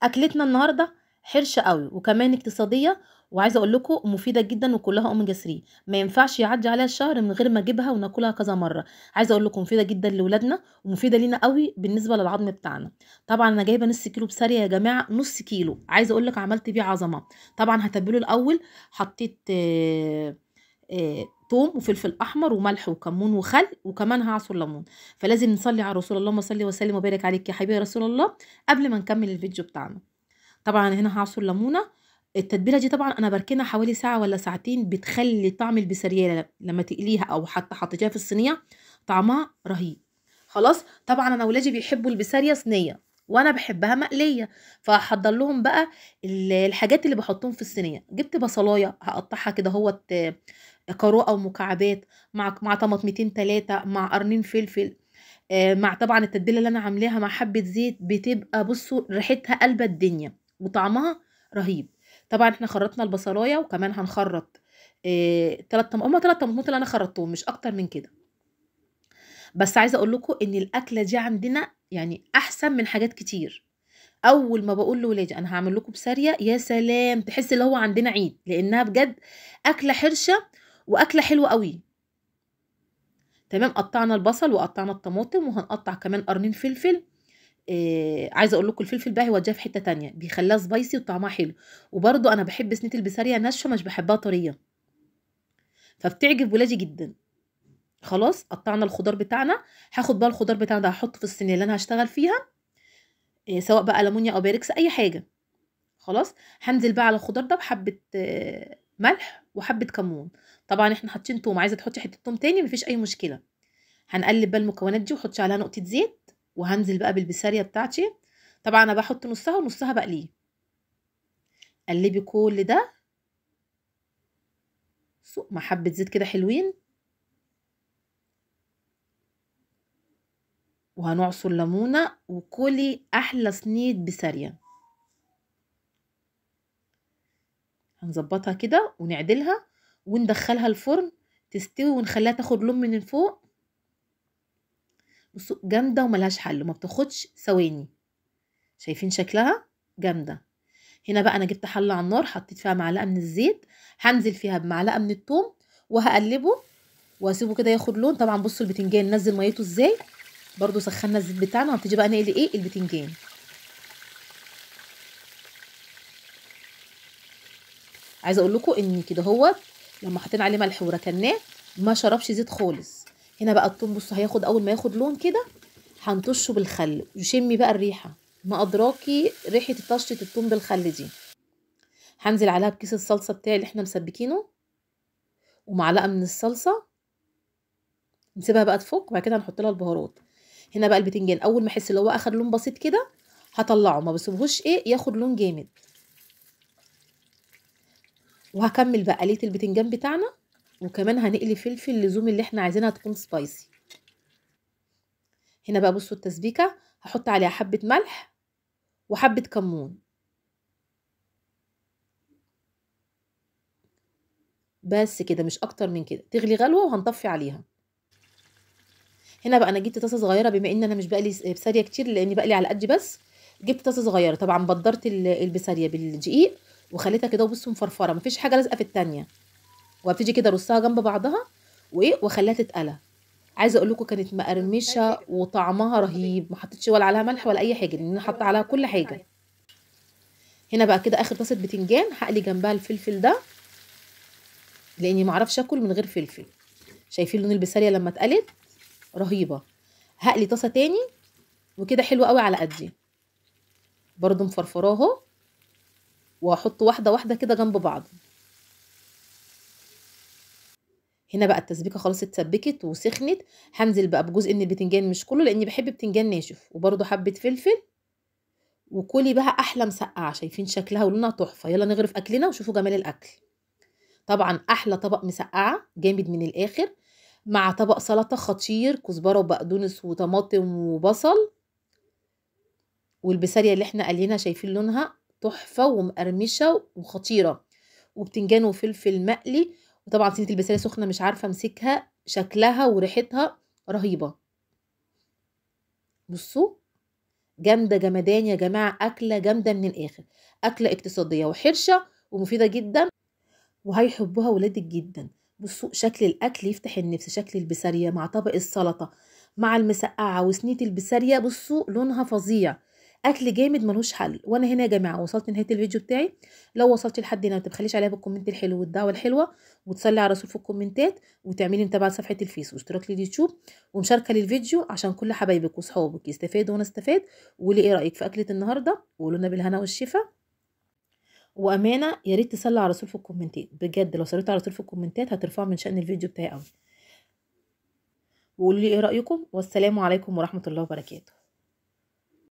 اكلتنا النهارده حرشه قوي وكمان اقتصاديه، وعايزه اقول لكم مفيده جدا وكلها اوميجا 3. ما ينفعش يعدي عليها الشهر من غير ما اجيبها وناكلها كذا مره. عايزه اقول لكم مفيده جدا لاولادنا ومفيده لينا قوي بالنسبه للعظم بتاعنا. طبعا انا جايبه نص كيلو بسارية يا جماعه، نص كيلو. عايزه اقول لك عملت بيه عظمه. طبعا هتبله الاول. حطيت توم وفلفل احمر وملح وكمون وخل، وكمان هعصر ليمون. فلازم نصلي على رسول الله، اللهم صل وسلم وبارك عليك يا حبيبي يا رسول الله، قبل ما نكمل الفيديو بتاعنا. طبعا هنا هعصر ليمونه. التتبيله دي طبعا انا بركنها حوالي ساعه ولا ساعتين، بتخلي طعم البسرية لما تقليها او حتى حطيتيها في الصينيه طعمها رهيب. خلاص، طبعا انا ولادي بيحبوا البسارية صينيه وانا بحبها مقليه. فهحضر لهم بقى الحاجات اللي بحطهم في الصينيه. جبت بصلايه هقطعها كده هوت كارو او مكعبات، مع طماطمتين 3 مع قرنين فلفل. مع طبعا التتبيله اللي انا عاملاها مع حبه زيت، بتبقى بصوا ريحتها قلبة الدنيا وطعمها رهيب. طبعا احنا خرطنا البصلايه وكمان هنخرط 3 طماطمات اللي انا خرطتهم، مش اكتر من كده. بس عايزه اقول لكم ان الاكله دي عندنا يعني احسن من حاجات كتير. اول ما بقول لولادي انا هعمل لكم بسارية، يا سلام، تحس اللي هو عندنا عيد، لانها بجد اكله حرشه واكله حلوه قوي. تمام، قطعنا البصل وقطعنا الطماطم وهنقطع كمان قرنين فلفل. عايزه اقول لكم الفلفل بقى يوديها في حته تانية، بيخليها سبايسي وطعمها حلو. وبرده انا بحب صينيه البسارية ناشفه، مش بحبها طريه، فبتعجب ولادي جدا. خلاص قطعنا الخضار بتاعنا. هاخد بقى الخضار بتاعنا ده هحطه في الصينيه اللي انا هشتغل فيها، سواء بقى ليمونيا او باركس اي حاجه. خلاص، هنزل بقى على الخضار ده بحبه ملح وحبه كمون. طبعا احنا حاطين توم، عايزه تحطي حته توم تاني مفيش اي مشكله. هنقلب بقى المكونات دي وحطي عليها نقطه زيت، وهنزل بقى بالبسارية بتاعتي. طبعا انا بحط نصها ونصها بقليه. قلبي كل ده مع حبه زيت كده حلوين، وهنعصر ليمونه وكلي احلى صينيه بسارية. هنظبطها كده ونعدلها وندخلها الفرن تستوي ونخليها تاخد لون من فوق. بصوا جامده وملهاش حل، ما بتاخدش ثواني. شايفين شكلها جامده. هنا بقى انا جبت حله على النار، حطيت فيها معلقه من الزيت، هنزل فيها بمعلقه من الثوم وهقلبه واسيبه كده ياخد لون. طبعا بصوا البتنجان نزل ميته ازاي، برضو سخنا الزيت بتاعنا. هنبتدي بقى نقلي البتنجان. عايزه اقول لكم ان كده هو لما حطينا عليه ملح وركناه ما شربش زيت خالص. هنا بقى الثوم بصوا هياخد، اول ما ياخد لون كده هنطشه بالخل وشمي بقى الريحه، ما ادراكي ريحه طشه الثوم بالخل دي. هنزل عليها بكيس الصلصه بتاعي اللي احنا مسبكينه ومعلقه من الصلصه. نسيبها بقى تفك وبعد كده هنحط لها البهارات. هنا بقى البتنجان اول ما احس ان هو اخد لون بسيط كده هطلعه، ما بسيبهوش ياخد لون جامد. وهكمل بقى قليه البتنجان بتاعنا، وكمان هنقلي فلفل اللزوم اللي احنا عايزينها تكون سبايسي. هنا بقى بصوا التسبيكه هحط عليها حبه ملح وحبه كمون، بس كده مش اكتر من كده. تغلي غلوه وهنطفي عليها. هنا بقى انا جبت طاسه صغيره، بما ان انا مش بقلي بسارية كتير لاني بقلي على قد بس. جبت طاسه صغيره، طبعا بدرت البسارية بالدقيق وخليتها كده وبصوا مفرفره، مفيش حاجه لازقه في التانية. وهبتدي كده ارصها جنب بعضها واخليها تتقلى. عايزه اقول لكم كانت مقرمشه وطعمها رهيب، ما حطيتش ولا عليها ملح ولا اي حاجه لان انا حاطه عليها كل حاجه. هنا بقى كده اخر طاسه بتنجان هقلي جنبها الفلفل ده لاني ما اعرفش اكل من غير فلفل. شايفين لون البسارية لما اتقلت رهيبه. هقلي طاسه تاني وكده حلوه قوي على قدي، برضو مفرفراه اهو، واحط واحده واحده كده جنب بعض. هنا بقى التسبيكه خلاص اتسبكت وسخنت. هنزل بقى بجزء من البتنجان مش كله لاني بحب بتنجان ناشف، وبرضو حبه فلفل. وكلي بقى احلى مسقعه. شايفين شكلها ولونها تحفه. يلا نغرف اكلنا وشوفوا جمال الاكل. طبعا احلى طبق مسقعه جامد من الاخر، مع طبق سلطه خطير، كزبره وبقدونس وطماطم وبصل. والبسارية اللي احنا قلينا شايفين لونها تحفه ومقرمشه وخطيره، وبتنجان وفلفل مقلي. وطبعا صينيه البسله سخنه مش عارفه امسكها، شكلها وريحتها رهيبه. بصوا جامده جمدان يا جماعه، اكله جامده من الاخر، اكله اقتصاديه وحرشه ومفيده جدا، وهيحبوها ولادك جدا. بصوا شكل الاكل يفتح النفس، شكل البسارية مع طبق السلطة مع المسقعة وصينية البسارية، بصوا لونها فظيع، اكل جامد ملوش حل. وانا هنا يا جماعه وصلت نهايه الفيديو بتاعي. لو وصلت لحد هنا ما تبخليش عليها بالكومنت الحلو والدعوه الحلوه، وتصلي على الرسول في الكومنتات، وتعملي متابعه لصفحه الفيس واشتراك لليوتيوب ومشاركه للفيديو عشان كل حبايبك واصحابك يستفادوا وانا استفاد. وقولي ايه رايك في اكله النهارده، وقولوا لنا بالهنا والشفا. وامانه يا ريت تصلي على الرسول في الكومنتات، بجد لو صليتوا على الرسول في الكومنتات هترفعوا من شأن الفيديو بتاعي قوي. وقولوا لي ايه رايكم، والسلام عليكم ورحمه الله وبركاته.